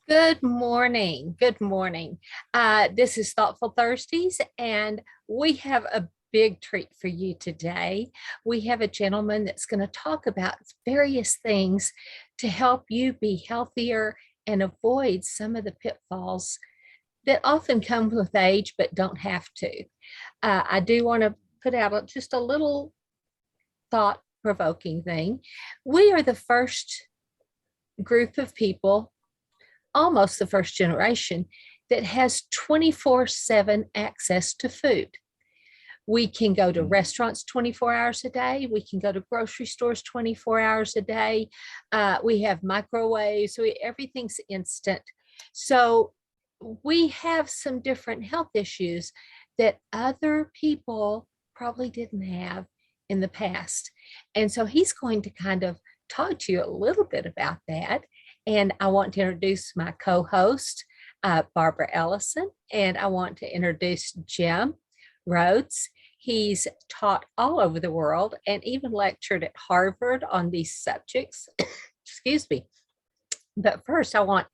Good morning. Good morning. This is Thoughtful Thursdays, and we have a big treat for you today. We have a gentleman that's going to talk about various things to help you be healthier and avoid some of the pitfalls that often come with age but don't have to. I do want to put out just a little thought provoking thing. We are the first group of people, almost the first generation, that has 24/7 access to food. We can go to restaurants 24 hours a day. We can go to grocery stores 24 hours a day. We have microwaves. Everything's instant. So we have some different health issues that other people probably didn't have in the past. And so he's going to kind of talk to you a little bit about that. And I want to introduce my co-host, Barbara Ellison, and I want to introduce Jim Rhoades. He's taught all over the world and even lectured at Harvard on these subjects. Excuse me. But first, I want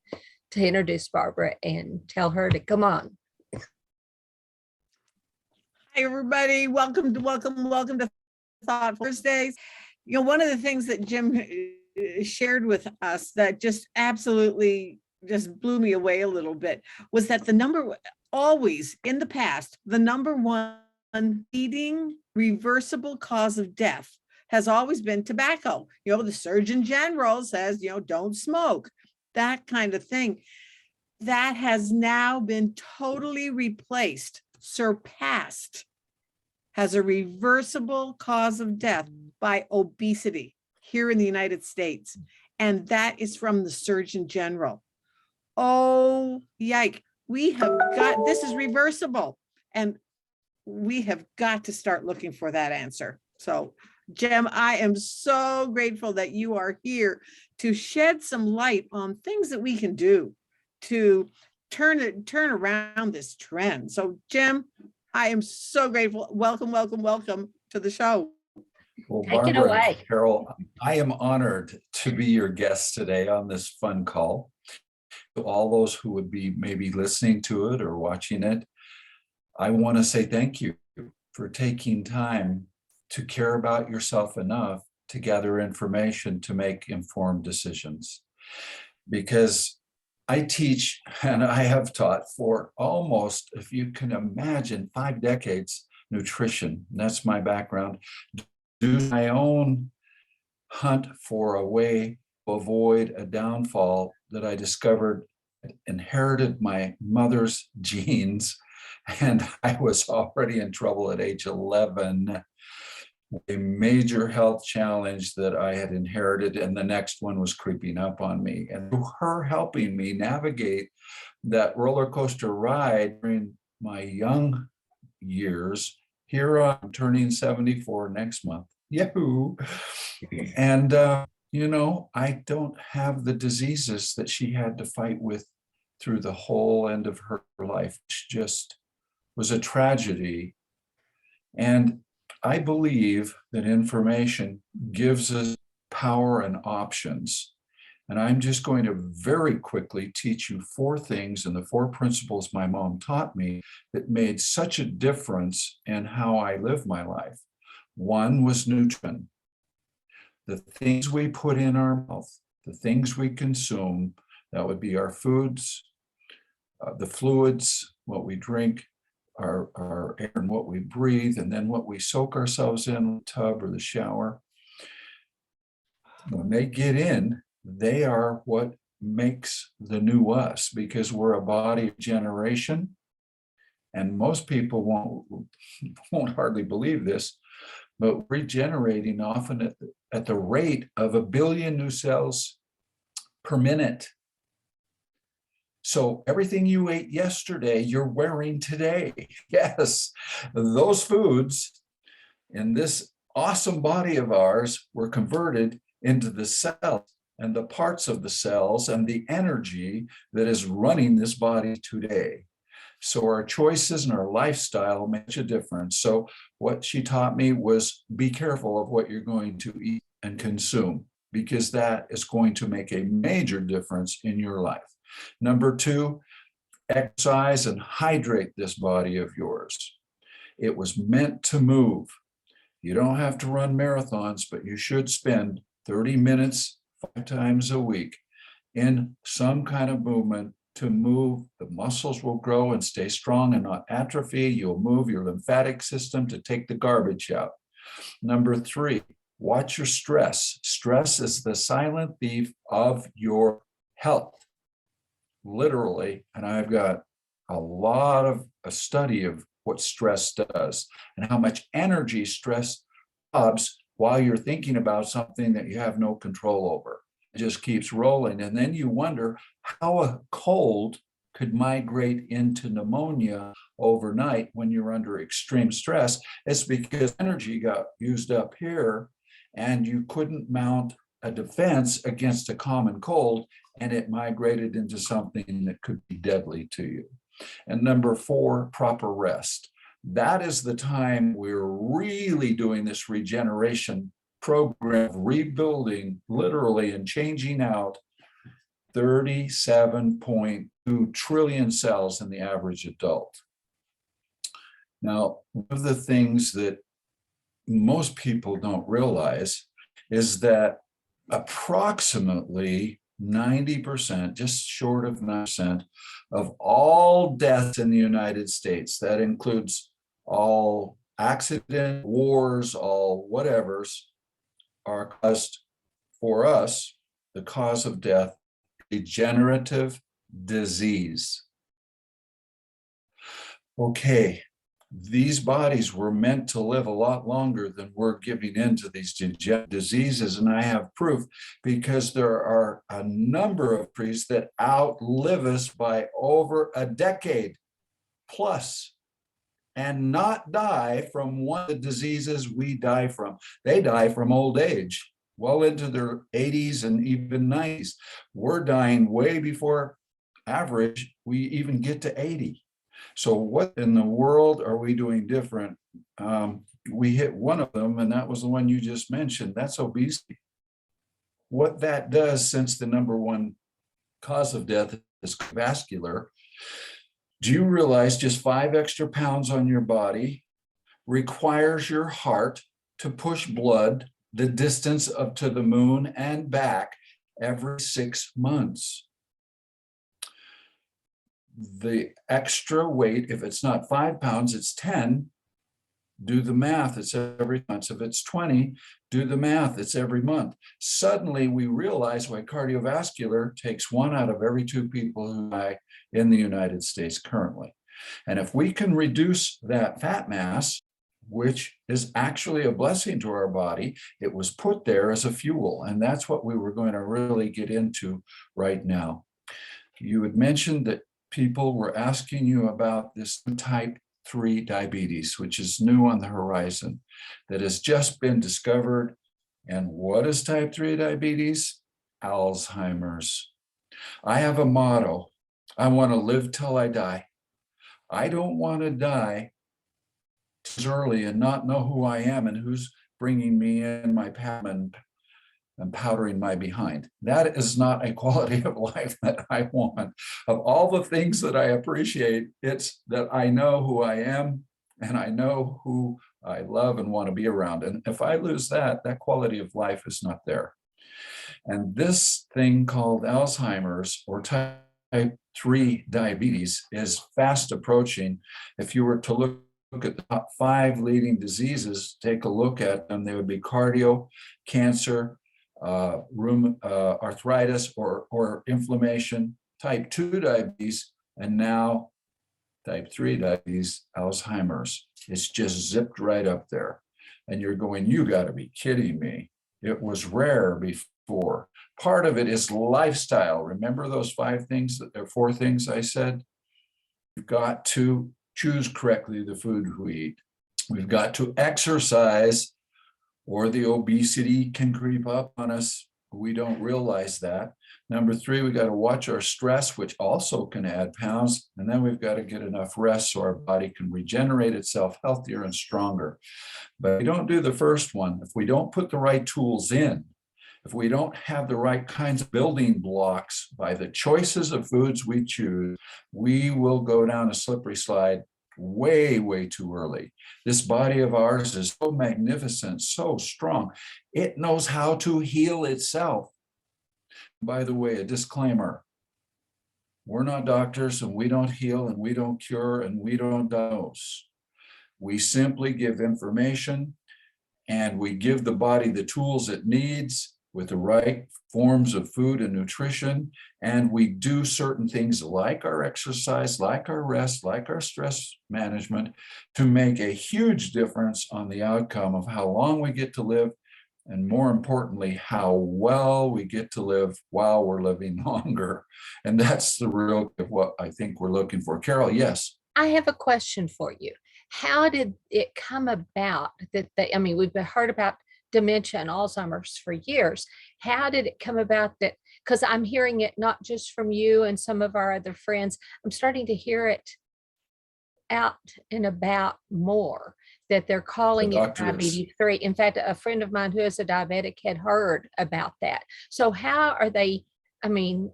to introduce Barbara and tell her to come on. Hi, everybody. Welcome to Thoughtful Thursdays. You know, one of the things that Jim shared with us that just absolutely just blew me away a little bit was that always in the past, the number one leading reversible cause of death has always been tobacco. You know, the Surgeon General says, don't smoke, that kind of thing. That has now been totally replaced, surpassed as a reversible cause of death by obesity here in the United States. And that is from the Surgeon General. Oh, yike. This is reversible. And we have got to start looking for that answer. So, Jim, I am so grateful that you are here to shed some light on things that we can do to turn around this trend. So, Jim, I am so grateful. Welcome to the show. Well, Take it Barbara away. and Carol, I am honored to be your guest today on this fun call. To all those who would be maybe listening to it or watching it, I want to say thank you for taking time to care about yourself enough to gather information to make informed decisions. Because I teach and I have taught for almost, if you can imagine, 5 decades, nutrition. That's my background. Do my own hunt for a way to avoid a downfall that I discovered inherited my mother's genes, and I was already in trouble at age 11. A major health challenge that I had inherited, and the next one was creeping up on me. And through her helping me navigate that roller coaster ride during my young years, here I'm turning 74 next month. Yahoo! And, I don't have the diseases that she had to fight with through the whole end of her life, which just was a tragedy. And I believe that information gives us power and options. And I'm just going to very quickly teach you 4 things and the 4 principles my mom taught me that made such a difference in how I live my life. One was nutrition. The things we put in our mouth, the things we consume, that would be our foods, the fluids, what we drink, our air and what we breathe, and then what we soak ourselves in the tub or the shower. When they get in, they are what makes the new us, because we're a body of generation. And most people won't hardly believe this, but regenerating often at the rate of 1 billion new cells per minute. So everything you ate yesterday, you're wearing today. Yes, those foods in this awesome body of ours were converted into the cells and the parts of the cells and the energy that is running this body today. So our choices and our lifestyle make a difference. So what she taught me was be careful of what you're going to eat and consume, because that is going to make a major difference in your life. Number two, exercise and hydrate this body of yours. It was meant to move. You don't have to run marathons, but you should spend 30 minutes 5 times a week in some kind of movement to move. The muscles will grow and stay strong and not atrophy. You'll move your lymphatic system to take the garbage out. Number three, watch your stress. Stress is the silent thief of your health, literally. And I've got a lot of a study of what stress does and how much energy stress robs while you're thinking about something that you have no control over. It just keeps rolling. And then you wonder how a cold could migrate into pneumonia overnight when you're under extreme stress. It's because energy got used up here and you couldn't mount a defense against a common cold, and it migrated into something that could be deadly to you. And number four, proper rest. That is the time we're really doing this regeneration program, rebuilding literally and changing out 37.2 trillion cells in the average adult. Now, one of the things that most people don't realize is that approximately 90%, just short of 9%, of all deaths in the United States, that includes all accident, wars, all whatevers, are caused for us, the cause of death, degenerative disease. Okay, these bodies were meant to live a lot longer than we're giving into these degenerative diseases, and I have proof because there are a number of trees that outlive us by over a decade plus and not die from one of the diseases we die from. They die from old age, well into their 80s and even 90s. We're dying way before average we even get to 80. So what in the world are we doing different? We hit one of them, and that was the one you just mentioned. That's obesity. What that does, since the number one cause of death is vascular, do you realize just 5 extra pounds on your body requires your heart to push blood the distance up to the moon and back every 6 months? The extra weight, if it's not 5 pounds, it's 10. Do the math, it's every month. If it's 20, do the math, it's every month. Suddenly we realize why cardiovascular takes 1 out of every 2 people who die in the United States currently. And if we can reduce that fat mass, which is actually a blessing to our body, it was put there as a fuel. And that's what we were going to really get into right now. You had mentioned that people were asking you about this type 3 diabetes, which is new on the horizon, that has just been discovered. And what is type 3 diabetes? Alzheimer's. I have a motto. I want to live till I die. I don't want to die too early and not know who I am and who's bringing me in my path and powdering my behind. That is not a quality of life that I want. Of all the things that I appreciate, it's that I know who I am and I know who I love and want to be around. And if I lose that, that quality of life is not there. And this thing called Alzheimer's or type 3 diabetes is fast approaching. If you were to look at the top 5 leading diseases, take a look at them, they would be cardio, cancer, arthritis or inflammation, type 2 diabetes, and now type 3 diabetes, Alzheimer's. It's just zipped right up there. And you're going, you got to be kidding me. It was rare before. Part of it is lifestyle. Remember those 4 things I said? We've got to choose correctly the food we eat. We've got to exercise, or the obesity can creep up on us. We don't realize that. Number 3, we got to watch our stress, which also can add pounds. And then we've got to get enough rest so our body can regenerate itself healthier and stronger. But we don't do the first one. If we don't put the right tools in, if we don't have the right kinds of building blocks by the choices of foods we choose, we will go down a slippery slide way, way too early. This body of ours is so magnificent, so strong. It knows how to heal itself. By the way, a disclaimer. We're not doctors, and we don't heal, and we don't cure, and we don't diagnose. We simply give information, and we give the body the tools it needs with the right forms of food and nutrition. And we do certain things like our exercise, like our rest, like our stress management to make a huge difference on the outcome of how long we get to live. And more importantly, how well we get to live while we're living longer. And that's the real what I think we're looking for. Carol, yes. I have a question for you. How did it come about that I mean, we've heard about dementia and Alzheimer's for years. How did it come about that? Because I'm hearing it not just from you and some of our other friends, I'm starting to hear it out and about more, that they're calling it diabetes 3. In fact, a friend of mine who is a diabetic had heard about that. So how are they, I mean,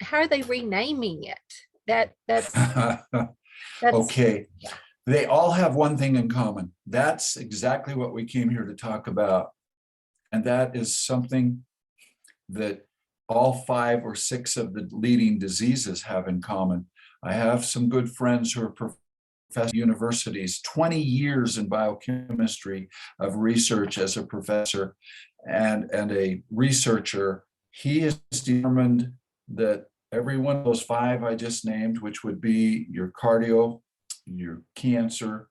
how are they renaming it? That's okay. They all have one thing in common. That's exactly what we came here to talk about. And that is something that all 5 or 6 of the leading diseases have in common. I have some good friends who are professors at universities, 20 years in biochemistry of research as a professor and a researcher. He has determined that every one of those 5 I just named, which would be your cardio, your cancer,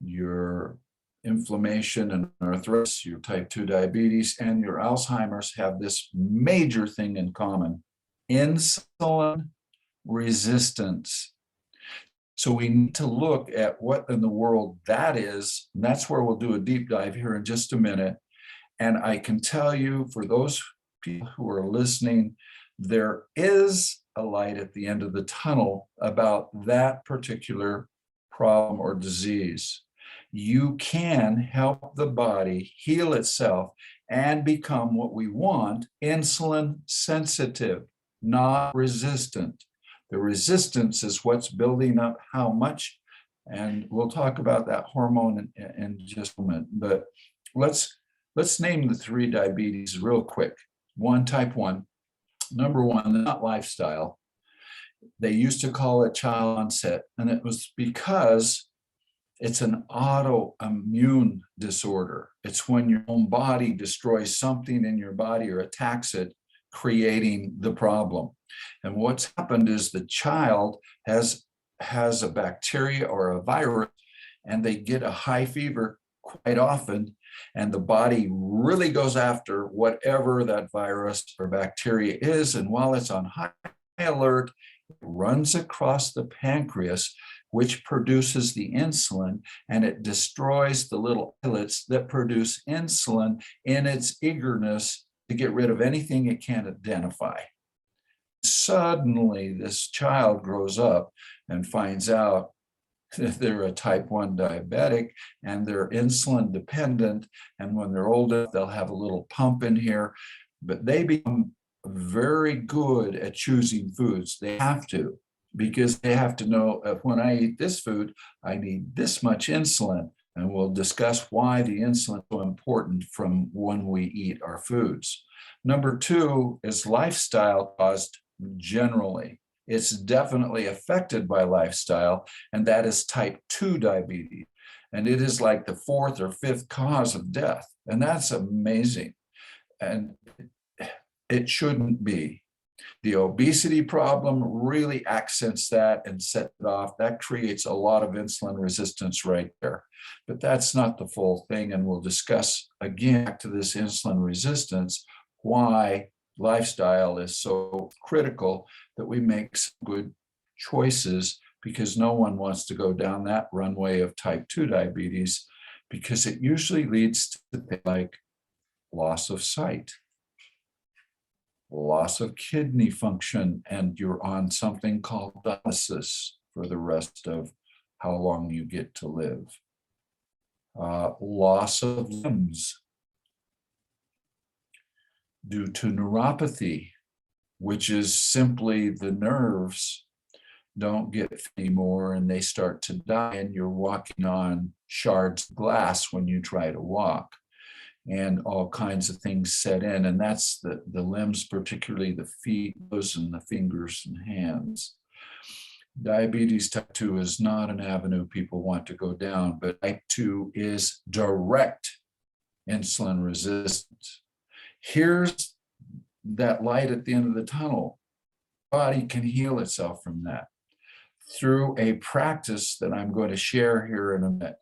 your inflammation and arthritis, your type 2 diabetes, and your Alzheimer's, have this major thing in common: insulin resistance. So we need to look at what in the world that is. And that's where we'll do a deep dive here in just a minute. And I can tell you, for those people who are listening, there is a light at the end of the tunnel about that particular problem or disease. You can help the body heal itself and become what we want: insulin sensitive, not resistant. The resistance is what's building up how much, and we'll talk about that hormone in just a moment. But let's name the 3 diabetes real quick. Type 1. Number 1, not lifestyle. They used to call it child onset, and it was because it's an autoimmune disorder. It's when your own body destroys something in your body or attacks it, creating the problem. And what's happened is the child has a bacteria or a virus, and they get a high fever quite often, and the body really goes after whatever that virus or bacteria is. And while it's on high alert, it runs across the pancreas, which produces the insulin, and it destroys the little islets that produce insulin in its eagerness to get rid of anything it can't identify. Suddenly, this child grows up and finds out that they're a type 1 diabetic and they're insulin dependent. And when they're older, they'll have a little pump in here, but they become very good at choosing foods. They have to, because they have to know, when I eat this food, I need this much insulin. And we'll discuss why the insulin is so important from when we eat our foods. Number 2 is lifestyle caused generally. It's definitely affected by lifestyle, and that is type 2 diabetes. And it is like the 4th or 5th cause of death. And that's amazing. And it shouldn't be. The obesity problem really accents that and sets it off. That creates a lot of insulin resistance right there. But that's not the full thing. And we'll discuss again back to this insulin resistance, why lifestyle is so critical, that we make some good choices, because no one wants to go down that runway of type 2 diabetes, because it usually leads to things like loss of sight, loss of kidney function, and you're on something called dialysis for the rest of how long you get to live. Loss of limbs. due to neuropathy, which is simply the nerves don't get anymore and they start to die, and you're walking on shards of glass when you try to walk, and all kinds of things set in. And that's the limbs, particularly the feet, and the fingers and hands. Diabetes type 2 is not an avenue people want to go down, but type 2 is direct insulin resistance. Here's that light at the end of the tunnel. The body can heal itself from that through a practice that I'm going to share here in a minute,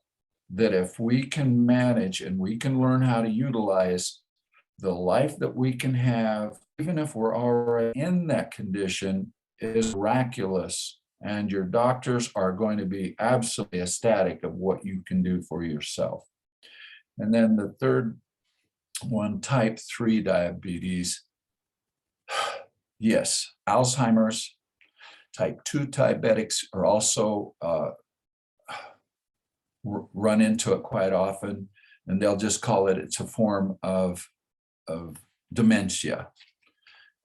that if we can manage and we can learn how to utilize the life that we can have, even if we're already in that condition, is miraculous. And your doctors are going to be absolutely ecstatic of what you can do for yourself. And then the third one, type 3 diabetes. Yes, Alzheimer's. Type 2 diabetics are also run into it quite often, and they'll just call it, it's a form of dementia.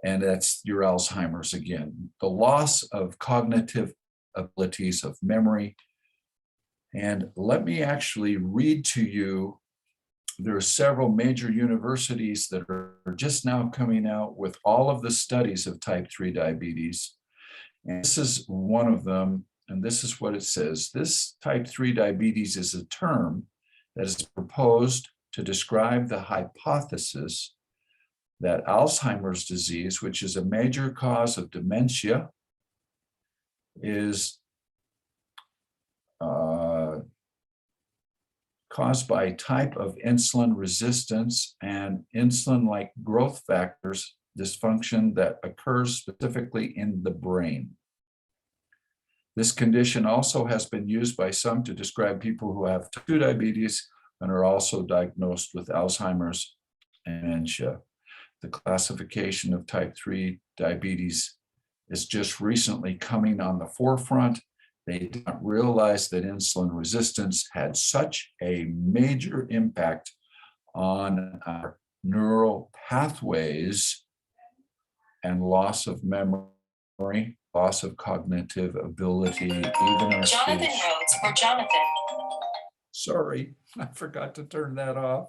And that's your Alzheimer's again. The loss of cognitive abilities, of memory. And let me actually read to you, there are several major universities that are just now coming out with all of the studies of type 3 diabetes. And this is one of them, and this is what it says. This type 3 diabetes is a term that is proposed to describe the hypothesis that Alzheimer's disease, which is a major cause of dementia, is caused by a type of insulin resistance and insulin-like growth factors dysfunction that occurs specifically in the brain. This condition also has been used by some to describe people who have type 2 diabetes and are also diagnosed with Alzheimer's and dementia. The classification of type 3 diabetes is just recently coming on the forefront. They did not realize that insulin resistance had such a major impact on our neural pathways and loss of memory, loss of cognitive ability, even our Jonathan speech. Rhoades or Jonathan. Sorry, I forgot to turn that off.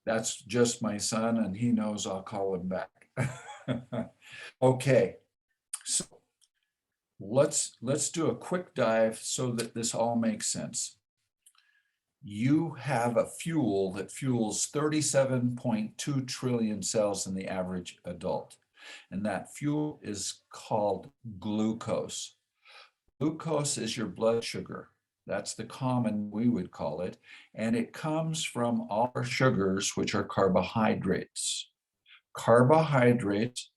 That's just my son, and he knows I'll call him back. Okay, so let's do a quick dive so that this all makes sense. You have a fuel that fuels 37.2 trillion cells in the average adult, and that fuel is called glucose. Glucose is your blood sugar. That's the common, we would call it, and it comes from all our sugars, which are carbohydrates. Carbohydrates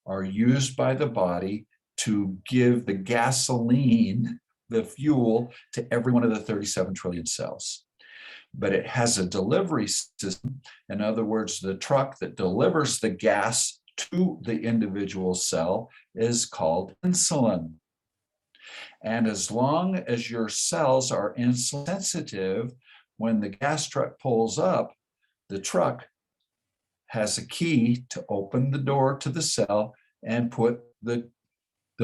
are used by the body to give the gasoline, the fuel, to every one of the 37 trillion cells. But it has a delivery system. In other words, the truck that delivers the gas to the individual cell is called insulin. And as long as your cells are insulin sensitive, when the gas truck pulls up, the truck has a key to open the door to the cell and put the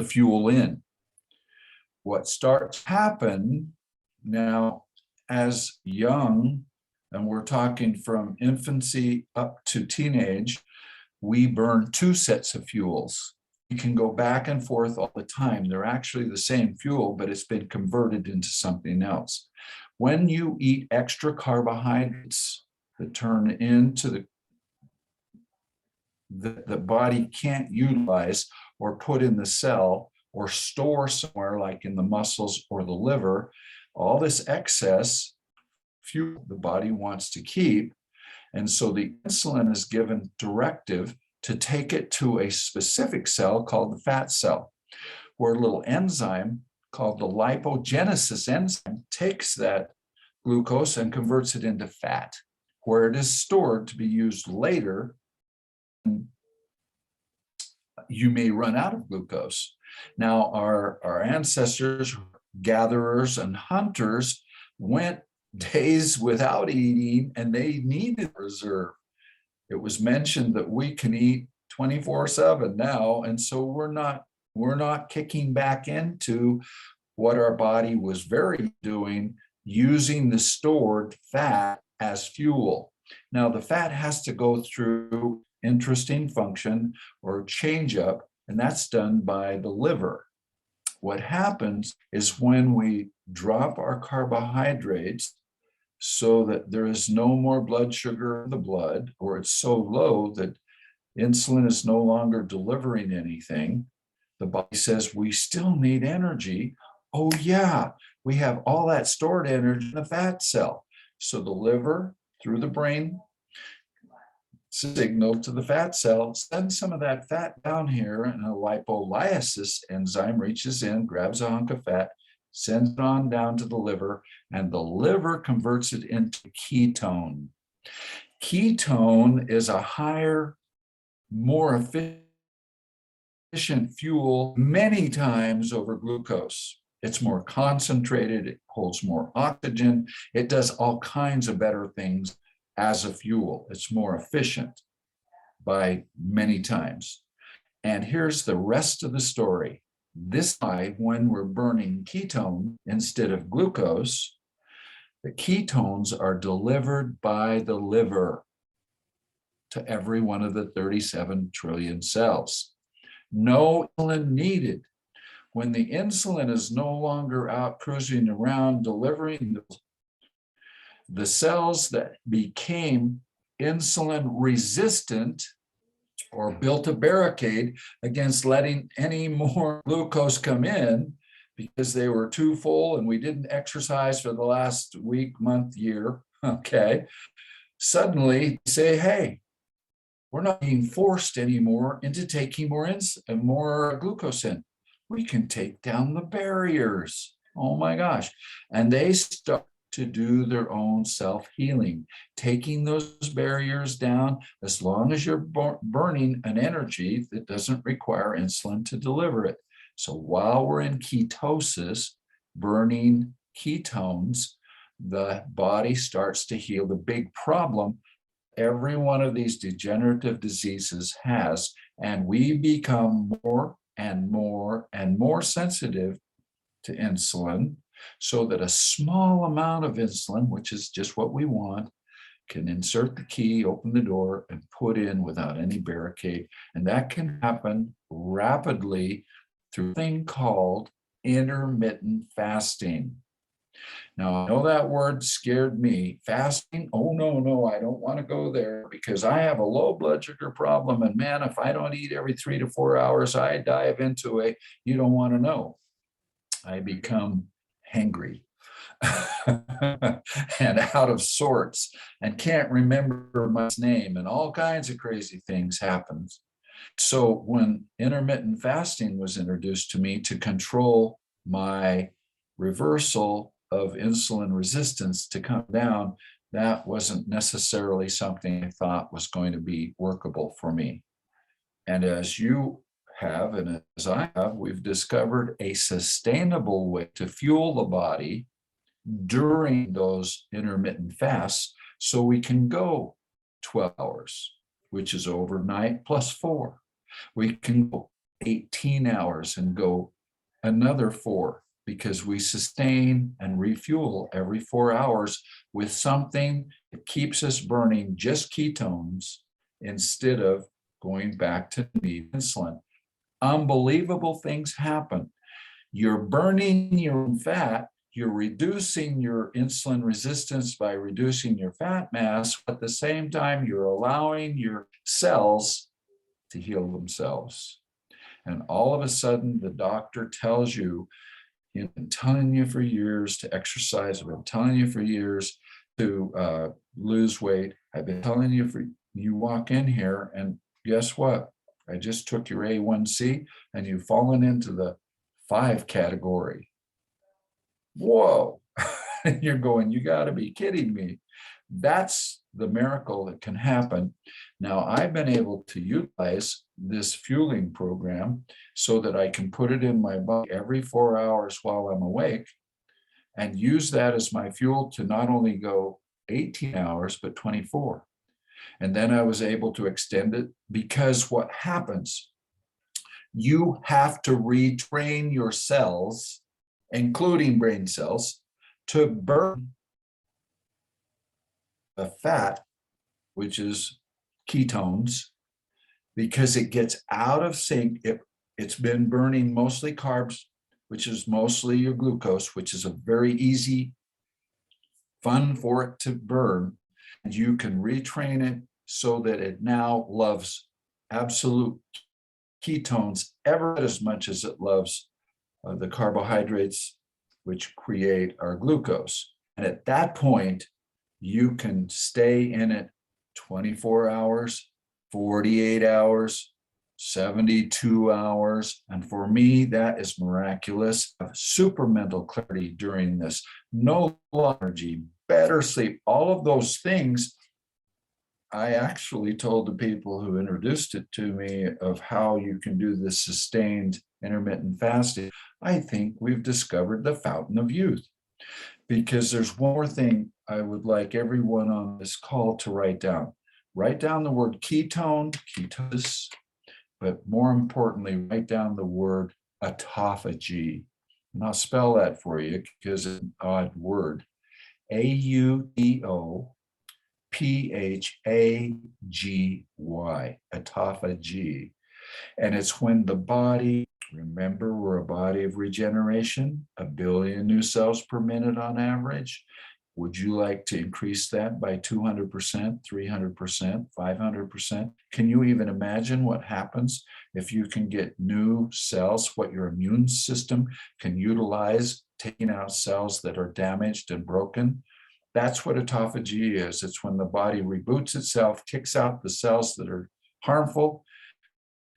fuel in. What starts to happen now as young, and we're talking from infancy up to teenage, we burn two sets of fuels. You can go back and forth all the time. They're actually the same fuel, but it's been converted into something else. When you eat extra carbohydrates that turn into the body can't utilize or put in the cell or store somewhere like in the muscles or the liver, all this excess fuel the body wants to keep. And so the insulin is given directive to take it to a specific cell called the fat cell, where a little enzyme called the lipogenesis enzyme takes that glucose and converts it into fat, where it is stored to be used later. You may run out of glucose. Now, our ancestors, gatherers and hunters, went days without eating, and they needed reserve. It was mentioned that we can eat 24/7 now, and so we're not kicking back into what our body was very doing, using the stored fat as fuel. Now, the fat has to go through interesting function or change up, and that's done by the liver. What happens is when we drop our carbohydrates so that there is no more blood sugar in the blood, or it's so low that insulin is no longer delivering anything, the body says we still need energy. Oh yeah, we have all that stored energy in the fat cell. So the liver, through the brain, signal to the fat cell, send some of that fat down here, and a lipolysis enzyme reaches in, grabs a hunk of fat, sends it on down to the liver, and the liver converts it into ketone. Ketone is a higher, more efficient fuel many times over glucose. It's more concentrated, it holds more oxygen, it does all kinds of better things as a fuel. It's more efficient by many times. And here's the rest of the story. This time, when we're burning ketone instead of glucose, the ketones are delivered by the liver to every one of the 37 trillion cells. No insulin needed. When the insulin is no longer out cruising around delivering the cells that became insulin resistant or built a barricade against letting any more glucose come in because they were too full and we didn't exercise for the last week, month, year, okay, suddenly say, hey, we're not being forced anymore into taking more glucose in. We can take down the barriers. Oh my gosh. And they start to do their own self-healing, taking those barriers down as long as you're burning an energy that doesn't require insulin to deliver it. So while we're in ketosis, burning ketones, the body starts to heal. The big problem every one of these degenerative diseases has, and we become more and more and more sensitive to insulin, so that a small amount of insulin, which is just what we want, can insert the key, open the door, and put in without any barricade. And that can happen rapidly through a thing called intermittent fasting. Now, I know that word scared me. Fasting? Oh, no, I don't want to go there because I have a low blood sugar problem. And man, if I don't eat every 3 to 4 hours, I dive into you don't want to know. I become hangry and out of sorts and can't remember my name, and all kinds of crazy things happen. So when intermittent fasting was introduced to me to control my reversal of insulin resistance to come down, that wasn't necessarily something I thought was going to be workable for me. And as you have, and as I have, we've discovered a sustainable way to fuel the body during those intermittent fasts so we can go 12 hours, which is overnight plus 4. We can go 18 hours and go another 4 because we sustain and refuel every 4 hours with something that keeps us burning just ketones instead of going back to need insulin. Unbelievable things happen. You're burning your own fat, you're reducing your insulin resistance by reducing your fat mass. At the same time, you're allowing your cells to heal themselves. And all of a sudden, the doctor tells you, I've been telling you for years to exercise, I've been telling you for years to lose weight, I've been telling you you walk in here and guess what? I just took your A1C and you've fallen into the 5 category. Whoa. You're going, you got to be kidding me. That's the miracle that can happen. Now, I've been able to utilize this fueling program so that I can put it in my body every 4 hours while I'm awake and use that as my fuel to not only go 18 hours, but 24. And then I was able to extend it, because what happens, you have to retrain your cells, including brain cells, to burn the fat, which is ketones, because it gets out of sync. It's been burning mostly carbs, which is mostly your glucose, which is a very easy, fun for it to burn. And you can retrain it so that it now loves absolute ketones ever as much as it loves the carbohydrates, which create our glucose. And at that point, you can stay in it 24 hours, 48 hours, 72 hours. And for me, that is miraculous. Super mental clarity during this, no energy, better sleep, all of those things. I actually told the people who introduced it to me of how you can do this sustained intermittent fasting. I think we've discovered the fountain of youth, because there's one more thing I would like everyone on this call to write down. Write down the word ketone, ketosis, but more importantly, write down the word autophagy. And I'll spell that for you because it's an odd word. AUDOPHAGY, autophagy. And it's when the body, remember, we're a body of regeneration, 1 billion new cells per minute on average. Would you like to increase that by 200%, 300%, 500%? Can you even imagine what happens if you can get new cells, what your immune system can utilize, taking out cells that are damaged and broken? That's what autophagy is. It's when the body reboots itself, kicks out the cells that are harmful,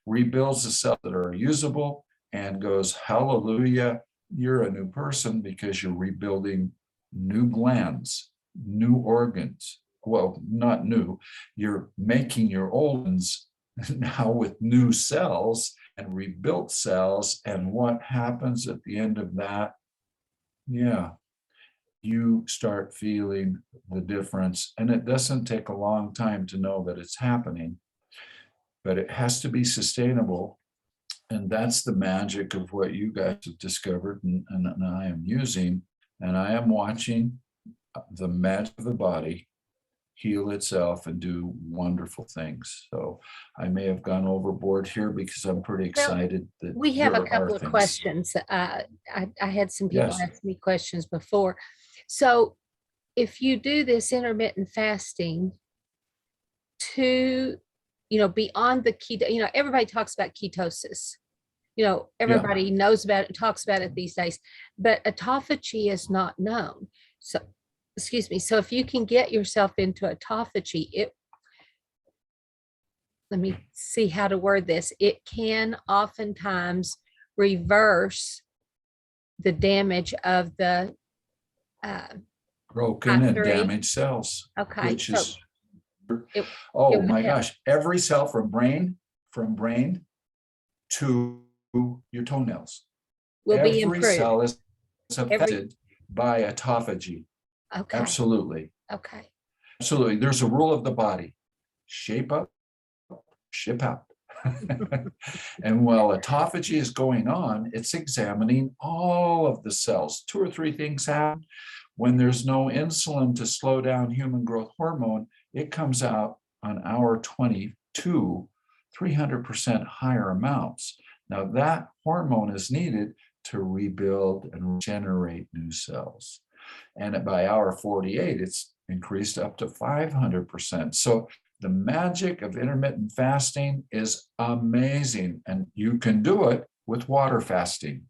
rebuilds the cells that are usable, and goes, hallelujah, you're a new person because you're rebuilding new glands, new organs. Well, not new, you're making your old ones now with new cells and rebuilt cells. And what happens at the end of that? Yeah, you start feeling the difference. And it doesn't take a long time to know that it's happening, but it has to be sustainable. And that's the magic of what you guys have discovered and I am using. And I am watching the magic of the body heal itself and do wonderful things. So I may have gone overboard here because I'm pretty excited that We have a there are couple of things. questions. I had some people Yes. ask me questions before. So if you do this intermittent fasting to, beyond the keto, everybody talks about ketosis. Everybody knows about it, talks about it these days, but autophagy is not known. So, excuse me. So if you can get yourself into autophagy, let me see how to word this. It can oftentimes reverse the damage of the Broken and I3. damaged cells. Okay. Which So is, it my gosh, every cell from brain to your toenails. will be Every improved. cell is affected by autophagy. Okay. Absolutely. Okay. Absolutely. There's a rule of the body: shape up, ship out. And while autophagy is going on, it's examining all of the cells. 2 or 3 things happen. When there's no insulin to slow down human growth hormone, it comes out on hour 22, 300% higher amounts. Now that hormone is needed to rebuild and regenerate new cells. And by hour 48, it's increased up to 500%. So the magic of intermittent fasting is amazing. And you can do it with water fasting.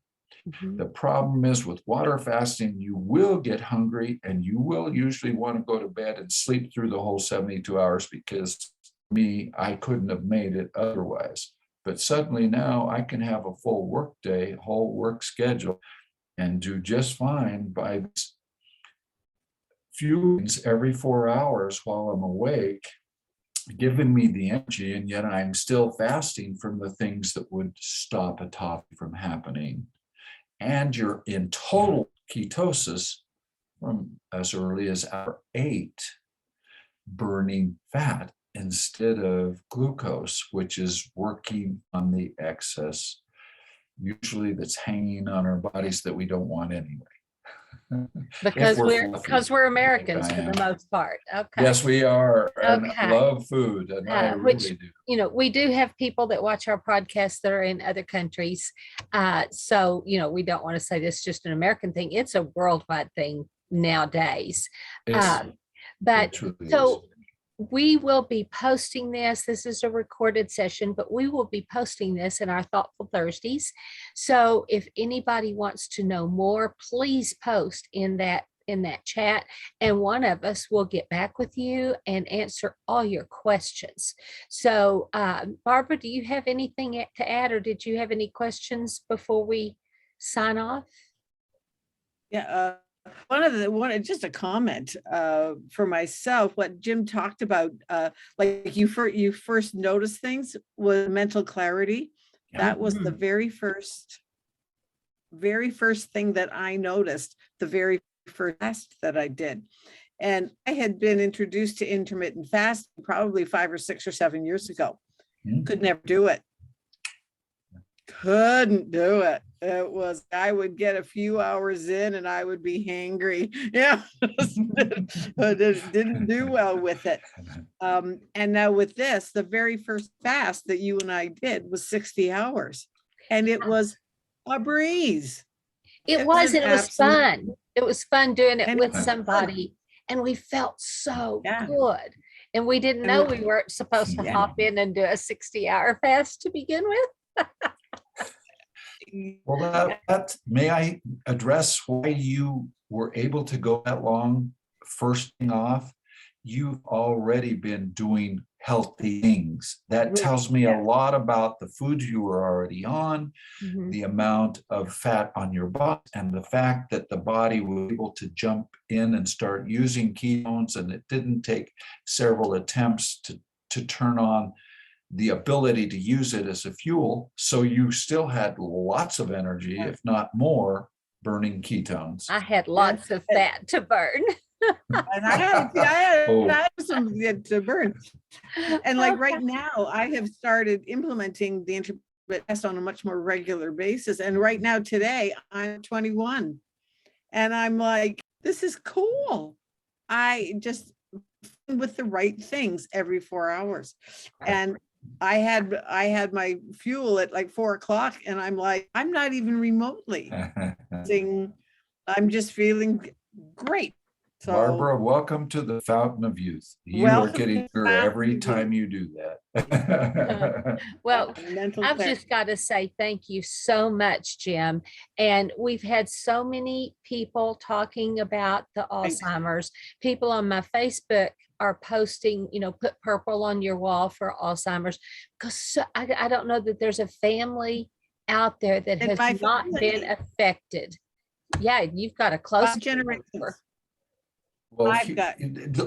Mhm. The problem is with water fasting, you will get hungry and you will usually want to go to bed and sleep through the whole 72 hours because I couldn't have made it otherwise. But suddenly now I can have a full work day, whole work schedule, and do just fine by these few every 4 hours while I'm awake, giving me the energy, and yet I'm still fasting from the things that would stop autophagy from happening. And you're in total ketosis from as early as hour 8, burning fat instead of glucose, which is working on the excess, usually that's hanging on our bodies that we don't want anyway. Because we're we're Americans like for I am. the most part. Okay. Yes, we are. And I Okay. love food, and I Which, really do. we do have people that watch our podcast that are in other countries. So, we don't want to say this is just an American thing. It's a worldwide thing nowadays. It's, Um, but it truly so is. we will be posting this. This is a recorded session, but we will be posting this in our Thoughtful Thursdays. So if anybody wants to know more, please post in that chat, and one of us will get back with you and answer all your questions. So Barbara, do you have anything to add, or did you have any questions before we sign off? Yeah, just a comment for myself. What Jim talked about, like you first noticed things was mental clarity. Yeah. That was the very first thing that I noticed. The very first test that I did, and I had been introduced to intermittent fasting probably 5 or 6 or 7 years ago. Could never do it. Couldn't do it. It was, I would get a few hours in and I would be hangry. Yeah. Didn't do well with it. And now with this, the very first fast that you and I did was 60 hours. And it was a breeze. It was fun. It was fun doing it And with it was somebody. And we felt so Yeah. good. And we didn't And know we- we weren't supposed to Yeah. hop in and do a 60-hour fast to begin with. Well, may I address why you were able to go that long? First thing off, you've already been doing healthy things. That tells me a lot about the foods you were already on, the amount of fat on your body, and the fact that the body was able to jump in and start using ketones, and it didn't take several attempts to turn on the ability to use it as a fuel. So you still had lots of energy, if not more, burning ketones. I had lots of fat to burn. And I had Oh. some to burn. And like right now, I have started implementing the intermittent fast on a much more regular basis. And right now, today, I'm 21. And I'm like, this is cool. I just with the right things every 4 hours. And I had my fuel at like 4 o'clock, and I'm like, I'm not even remotely. I'm just feeling great. So, Barbara, welcome to the fountain of youth. You are welcome getting to bigger the every fountain of time you do that. Well, mental I've clarity. just got to say thank you so much, Jim. And we've had so many people talking about the Alzheimer's. People on my Facebook are posting, put purple on your wall for Alzheimer's, because I don't know that there's a family out there that And has my not family- been affected. Yeah, you've got a close 5 generations. Well, I've got-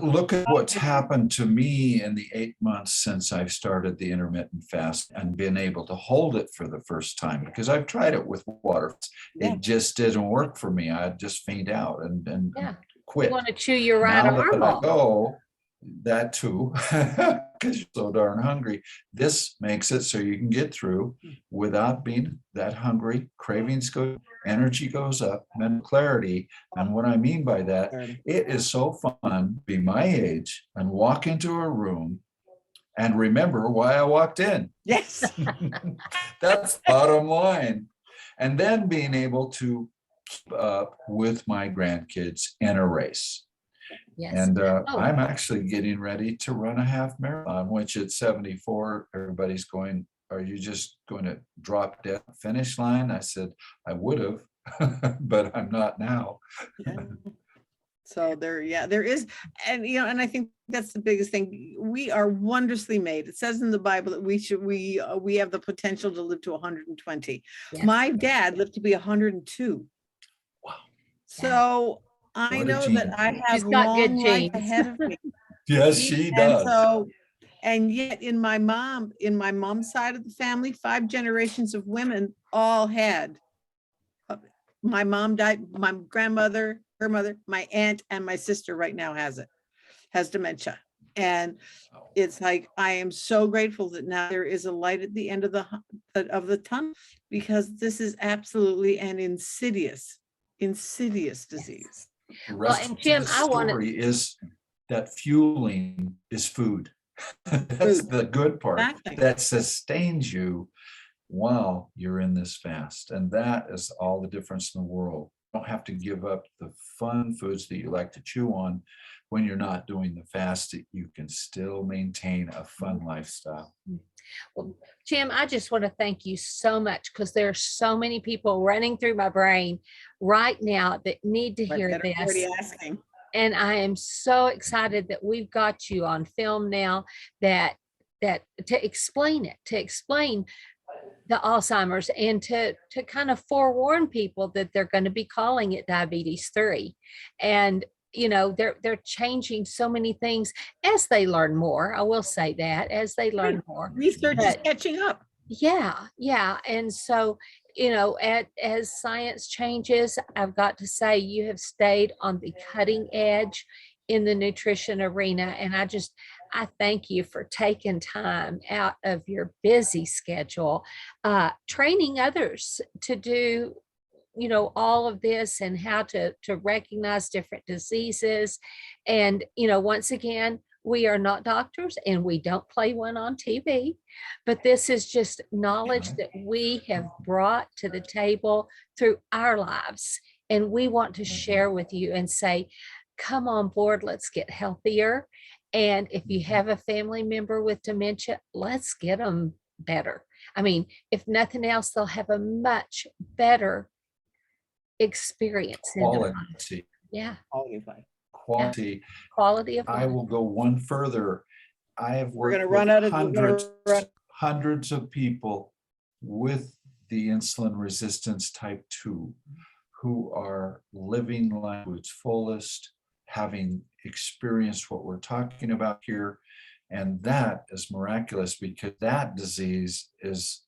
look at what's happened to me in the 8 months since I've started the intermittent fast and been able to hold it for the first time, because I've tried it with water. Yeah. It just didn't work for me. I'd just faint out and Yeah. quit. You want to chew your right Now arm that I off. go, that too, because you're so darn hungry. This makes it so you can get through without being that hungry. Cravings go, energy goes up, mental clarity. And what I mean by that, it is so fun to be my age and walk into a room and remember why I walked in. Yes. That's bottom line. And then being able to keep up with my grandkids in a race. Yes. And I'm actually getting ready to run a half marathon, which at 74, everybody's going, are you just going to drop dead finish line? I said, I would have, but I'm not now. Yeah. So there is, and and I think that's the biggest thing. We are wondrously made. It says in the Bible that we have the potential to live to 120. Yes. My dad lived to be 102. Wow. So I What a know gene. that I have She's got good long life genes. ahead of me. Yes, she And does. so, and yet in my mom's side of the family, 5 generations of women all had. My mom died, my grandmother, her mother, my aunt, and my sister right now has dementia. And it's like, I am so grateful that now there is a light at the end of the tunnel, because this is absolutely an insidious disease. The Well, rest and of Jim, the I want to, story is that fueling is food. That's Food. the good part. Exactly. That sustains you while you're in this fast. And that is all the difference in the world. You don't have to give up the fun foods that you like to chew on when you're not doing the fast. You can still maintain a fun lifestyle. well, Jim, I just want to thank you so much, because there are so many people running through my brain right now that need to hear That are already this. asking. And I am so excited that we've got you on film now, that to explain the Alzheimer's, and to kind of forewarn people that they're going to be calling it diabetes 3. And they're changing so many things as they learn more. I will say that, as they learn more. Research is But catching up. yeah. And so, as science changes, I've got to say you have stayed on the cutting edge in the nutrition arena. And I thank you for taking time out of your busy schedule, training others to do, all of this, and how to recognize different diseases. And, once again, we are not doctors, and we don't play one on TV, but this is just knowledge that we have brought to the table through our lives. And we want to share with you and say, come on board, let's get healthier. And if you have a family member with dementia, let's get them better. I mean, if nothing else, they'll have a much better experience in their life. Quality. Yeah. Quality. Quality of I life. will go one further. I have We're going worked to run with out of hundreds of people with the insulin resistance type 2 who are living life to its fullest, having experienced what we're talking about here. And that is miraculous, because that disease is